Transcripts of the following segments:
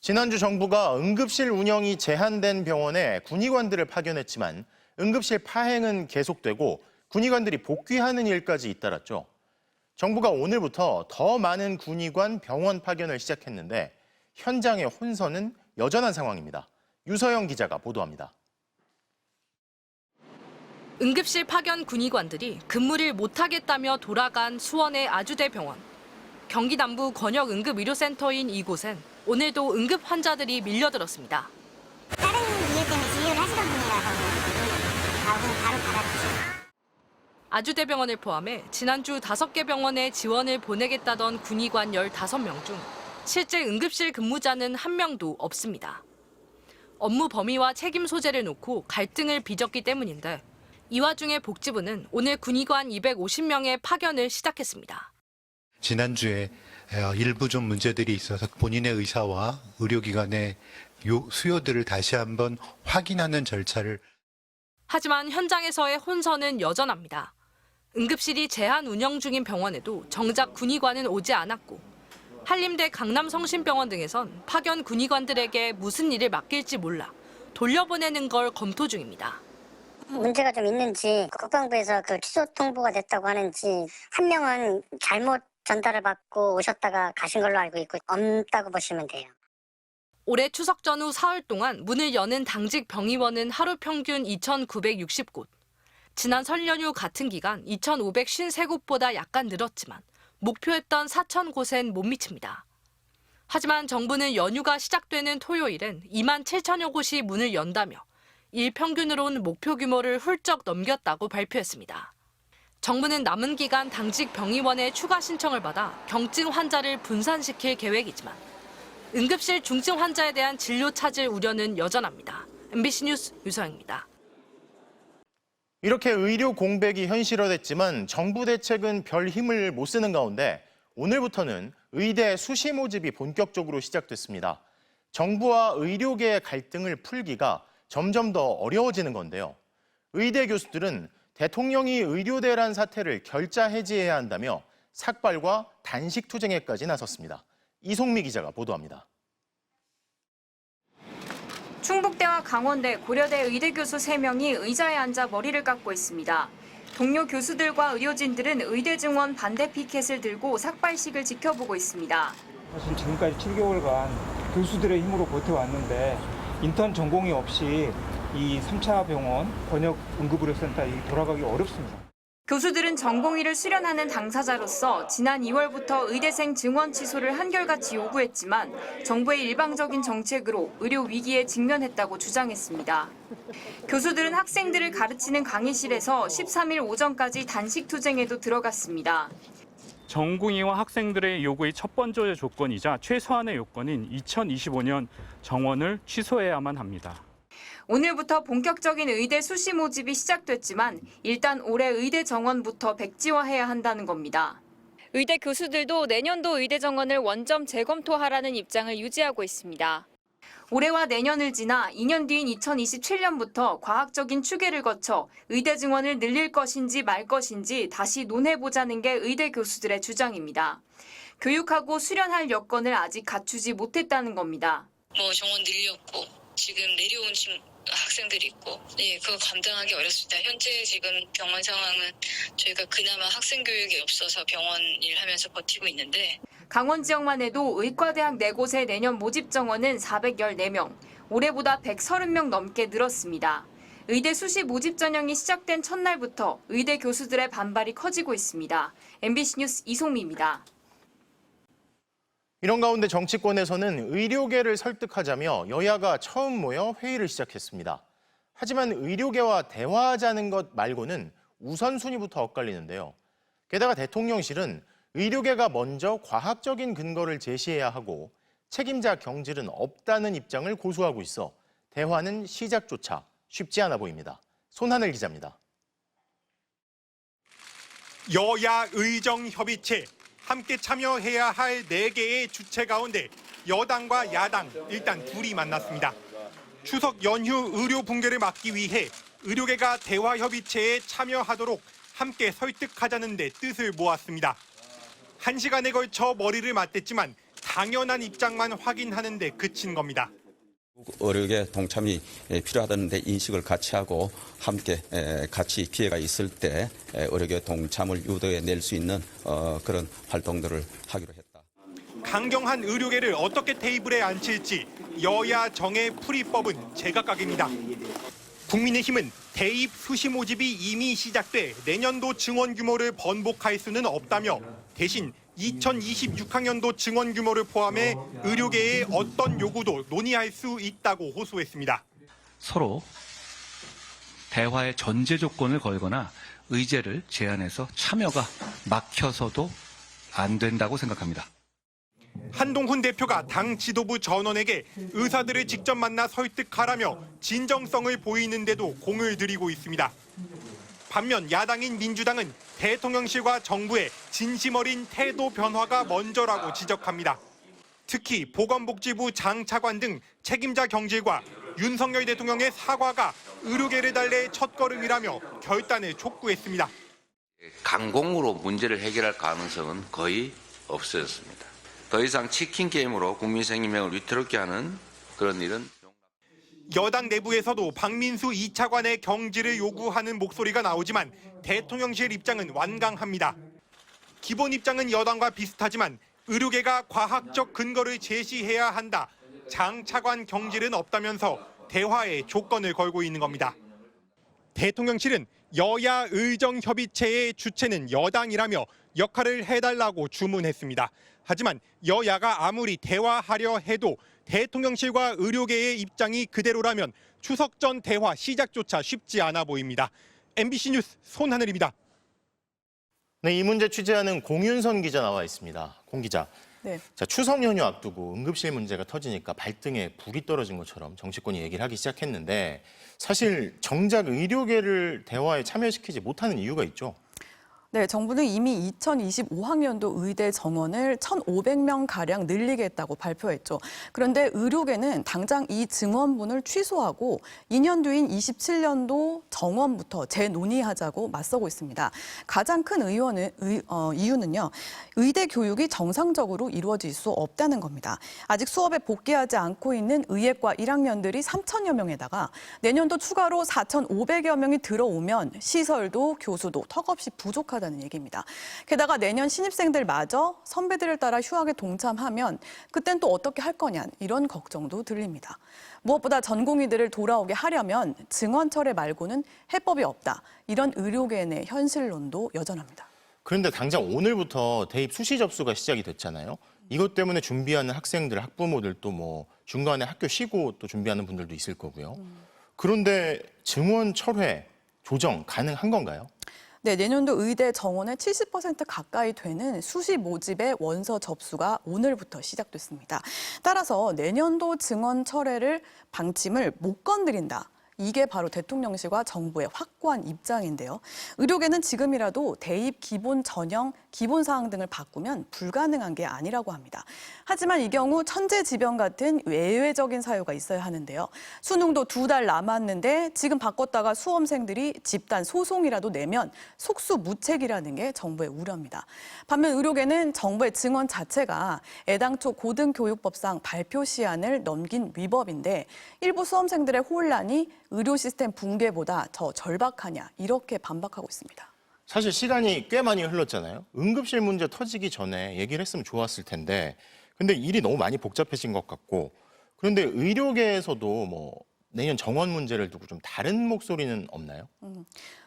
지난주 정부가 응급실 운영이 제한된 병원에 군의관들을 파견했지만 응급실 파행은 계속되고 군의관들이 복귀하는 일까지 잇따랐죠. 정부가 오늘부터 더 많은 군의관 병원 파견을 시작했는데 현장의 혼선은 여전한 상황입니다. 유서영 기자가 보도합니다. 응급실 파견 군의관들이 근무를 못하겠다며 돌아간 수원의 아주대병원. 경기 남부 권역응급의료센터인 이곳엔 오늘도 응급 환자들이 밀려들었습니다. 다른 이유 때문에 진료를 하시던 분이라서 바로 받아주시고. 아주대병원을 포함해 지난주 5개 병원에 지원을 보내겠다던 군의관 15명 중 실제 응급실 근무자는 1명도 없습니다. 업무 범위와 책임 소재를 놓고 갈등을 빚었기 때문인데 이 와중에 복지부는 오늘 군의관 250명의 파견을 시작했습니다. 지난주에 일부 좀 문제들이 있어서 본인의 의사와 의료기관의 수요들을 다시 한번 확인하는 절차를. 하지만 현장에서의 혼선은 여전합니다. 응급실이 제한 운영 중인 병원에도 정작 군의관은 오지 않았고 한림대 강남성심병원 등에선 파견 군의관들에게 무슨 일을 맡길지 몰라 돌려보내는 걸 검토 중입니다. 문제가 좀 있는지 국방부에서 취소 통보가 됐다고 하는지 한 명은 잘못 전달을 받고 오셨다가 가신 걸로 알고 있고 없다고 보시면 돼요. 올해 추석 전후 사흘 동안 문을 여는 당직 병의원은 하루 평균 2,960곳. 지난 설 연휴 같은 기간 2,553곳보다 약간 늘었지만 목표했던 4,000곳엔 못 미칩니다. 하지만 정부는 연휴가 시작되는 토요일엔 2만 7천여 곳이 문을 연다며 일 평균으로는 목표 규모를 훌쩍 넘겼다고 발표했습니다. 정부는 남은 기간 당직 병의원의 추가 신청을 받아 경증 환자를 분산시킬 계획이지만 응급실 중증 환자에 대한 진료 찾을 우려는 여전합니다. MBC 뉴스 유서영입니다. 이렇게 의료 공백이 현실화됐지만 정부 대책은 별 힘을 못 쓰는 가운데 오늘부터는 의대 수시 모집이 본격적으로 시작됐습니다. 정부와 의료계의 갈등을 풀기가 점점 더 어려워지는 건데요. 의대 교수들은 대통령이 의료대란 사태를 결자 해지해야 한다며 삭발과 단식 투쟁에까지 나섰습니다. 이송미 기자가 보도합니다. 충북대와 강원대, 고려대 의대 교수 3명이 의자에 앉아 머리를 깎고 있습니다. 동료 교수들과 의료진들은 의대 증원 반대 피켓을 들고 삭발식을 지켜보고 있습니다. 사실 지금까지 7개월간 교수들의 힘으로 버텨왔는데 인턴 전공이 없이 이 3차 병원 권역응급의료센터에 돌아가기 어렵습니다. 교수들은 전공의를 수련하는 당사자로서 지난 2월부터 의대생 증원 취소를 한결같이 요구했지만 정부의 일방적인 정책으로 의료 위기에 직면했다고 주장했습니다. 교수들은 학생들을 가르치는 강의실에서 13일 오전까지 단식 투쟁에도 들어갔습니다. 전공의와 학생들의 요구의 첫 번째 조건이자 최소한의 요건인 2025년 정원을 취소해야만 합니다. 오늘부터 본격적인 의대 수시 모집이 시작됐지만 일단 올해 의대 정원부터 백지화해야 한다는 겁니다. 의대 교수들도 내년도 의대 정원을 원점 재검토하라는 입장을 유지하고 있습니다. 올해와 내년을 지나 2년 뒤인 2027년부터 과학적인 추계를 거쳐 의대 증원을 늘릴 것인지 말 것인지 다시 논해보자는 게 의대 교수들의 주장입니다. 교육하고 수련할 여건을 아직 갖추지 못했다는 겁니다. 정원 늘렸고 지금 내려온 학생들이 있고 그거 감당하기 어렵습니다. 현재 지금 병원 상황은 저희가 그나마 학생 교육이 없어서 병원 일하면서 버티고 있는데 강원 지역만 해도 의과대학 4곳의 내년 모집 정원은 414명, 올해보다 130명 넘게 늘었습니다. 의대 수시 모집 전형이 시작된 첫날부터 의대 교수들의 반발이 커지고 있습니다. MBC 뉴스 이송미입니다. 이런 가운데 정치권에서는 의료계를 설득하자며 여야가 처음 모여 회의를 시작했습니다. 하지만 의료계와 대화하자는 것 말고는 우선순위부터 엇갈리는데요. 게다가 대통령실은 의료계가 먼저 과학적인 근거를 제시해야 하고 책임자 경질은 없다는 입장을 고수하고 있어 대화는 시작조차 쉽지 않아 보입니다. 손하늘 기자입니다. 여야 의정협의체 함께 참여해야 할 4개의 주체 가운데 여당과 야당 일단 둘이 만났습니다. 추석 연휴 의료 붕괴를 막기 위해 의료계가 대화협의체에 참여하도록 함께 설득하자는 데 뜻을 모았습니다. 1시간에 걸쳐 머리를 맞댔지만 당연한 입장만 확인하는 데 그친 겁니다. 의료계 동참이 필요하다는 데 인식을 같이 하고 함께 같이 기회가 있을 때 의료계 동참을 유도해낼 수 있는 그런 활동들을 하기로 했다. 강경한 의료계를 어떻게 테이블에 앉힐지 여야 정의 풀이법은 제각각입니다. 국민의힘은 대입 수시 모집이 이미 시작돼 내년도 증원 규모를 번복할 수는 없다며 대신 2026학년도 증원 규모를 포함해 의료계의 어떤 요구도 논의할 수 있다고 호소했습니다. 서로 대화의 전제 조건을 걸거나 의제를 제안해서 참여가 막혀서도 안 된다고 생각합니다. 한동훈 대표가 당 지도부 전원에게 의사들을 직접 만나 설득하라며 진정성을 보이는데도 공을 들이고 있습니다. 반면 야당인 민주당은 대통령실과 정부의 진심 어린 태도 변화가 먼저라고 지적합니다. 특히 보건복지부 장 차관 등 책임자 경질과 윤석열 대통령의 사과가 의료계를 달래 첫걸음이라며 결단을 촉구했습니다. 강공으로 문제를 해결할 가능성은 거의 없어졌습니다. 더 이상 치킨 게임으로 국민 생명을 위태롭게 하는 그런 일은 여당 내부에서도 박민수 2차관의 경질을 요구하는 목소리가 나오지만 대통령실 입장은 완강합니다. 기본 입장은 여당과 비슷하지만 의료계가 과학적 근거를 제시해야 한다. 장 차관 경질은 없다면서 대화의 조건을 걸고 있는 겁니다. 대통령실은 여야 의정협의체의 주체는 여당이라며 역할을 해달라고 주문했습니다. 하지만 여야가 아무리 대화하려 해도 대통령실과 의료계의 입장이 그대로라면 추석 전 대화 시작조차 쉽지 않아 보입니다. MBC 뉴스 손하늘입니다. 네, 이 문제 취재하는 공윤선 기자 나와 있습니다. 공 기자. 네. 자, 추석 연휴 앞두고 응급실 문제가 터지니까 발등에 불이 떨어진 것처럼 정치권이 얘기를 하기 시작했는데 사실 정작 의료계를 대화에 참여시키지 못하는 이유가 있죠. 네, 정부는 이미 2025학년도 의대 정원을 1,500명가량 늘리겠다고 발표했죠. 그런데 의료계는 당장 이 증원분을 취소하고 2년 뒤인 27년도 정원부터 재논의하자고 맞서고 있습니다. 가장 큰 이유는요. 의대 교육이 정상적으로 이루어질 수 없다는 겁니다. 아직 수업에 복귀하지 않고 있는 의예과 1학년들이 3,000여 명에다가 내년도 추가로 4,500여 명이 들어오면 시설도 교수도 턱없이 부족하다는 얘기입니다. 게다가 내년 신입생들마저 선배들을 따라 휴학에 동참하면 그땐 또 어떻게 할 거냐 이런 걱정도 들립니다. 무엇보다 전공의들을 돌아오게 하려면 증원 철회 말고는 해법이 없다. 이런 의료계 내 현실론도 여전합니다. 그런데 당장 오늘부터 대입 수시 접수가 시작이 됐잖아요. 이것 때문에 준비하는 학생들, 학부모들 또 뭐 중간에 학교 쉬고 또 준비하는 분들도 있을 거고요. 그런데 증원 철회, 조정 가능한 건가요? 네, 내년도 의대 정원의 70% 가까이 되는 수시 모집의 원서 접수가 오늘부터 시작됐습니다. 따라서 내년도 증원 철회를 방침을 못 건드린다. 이게 바로 대통령실과 정부의 확고한 입장인데요. 의료계는 지금이라도 대입 기본 전형, 기본 사항 등을 바꾸면 불가능한 게 아니라고 합니다. 하지만 이 경우 천재지변 같은 외외적인 사유가 있어야 하는데요. 수능도 2달 남았는데 지금 바꿨다가 수험생들이 집단 소송이라도 내면 속수무책이라는 게 정부의 우려입니다. 반면 의료계는 정부의 증원 자체가 애당초 고등교육법상 발표 시한을 넘긴 위법인데 일부 수험생들의 혼란이 의료 시스템 붕괴보다 더 절박하냐 이렇게 반박하고 있습니다. 사실 시간이 꽤 많이 흘렀잖아요. 응급실 문제 터지기 전에 얘기를 했으면 좋았을 텐데 근데 일이 너무 많이 복잡해진 것 같고 그런데 의료계에서도 뭐 내년 정원 문제를 두고 좀 다른 목소리는 없나요?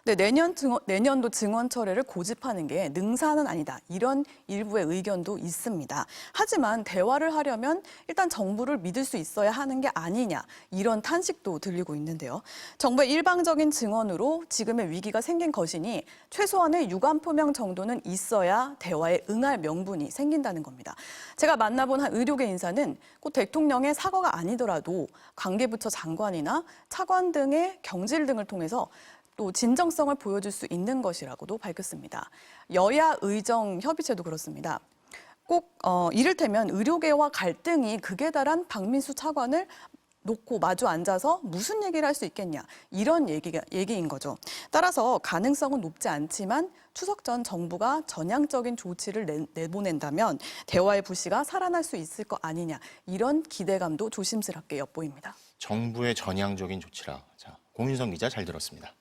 네, 내년도 증원 철회를 고집하는 게 능사는 아니다. 이런 일부의 의견도 있습니다. 하지만 대화를 하려면 일단 정부를 믿을 수 있어야 하는 게 아니냐. 이런 탄식도 들리고 있는데요. 정부의 일방적인 증언으로 지금의 위기가 생긴 것이니 최소한의 유감 표명 정도는 있어야 대화에 응할 명분이 생긴다는 겁니다. 제가 만나본 한 의료계 인사는 꼭 대통령의 사과가 아니더라도 관계부처 장관이나 차관 등의 경질 등을 통해서 또 진정성을 보여줄 수 있는 것이라고도 밝혔습니다. 여야 의정협의체도 그렇습니다. 꼭 이를테면 의료계와 갈등이 극에 달한 박민수 차관을 놓고 마주 앉아서 무슨 얘기를 할 수 있겠냐, 이런 얘기인 거죠. 따라서 가능성은 높지 않지만 추석 전 정부가 전향적인 조치를 내보낸다면 대화의 불씨가 살아날 수 있을 거 아니냐, 이런 기대감도 조심스럽게 엿보입니다. 정부의 전향적인 조치라. 자, 공윤성 기자 잘 들었습니다.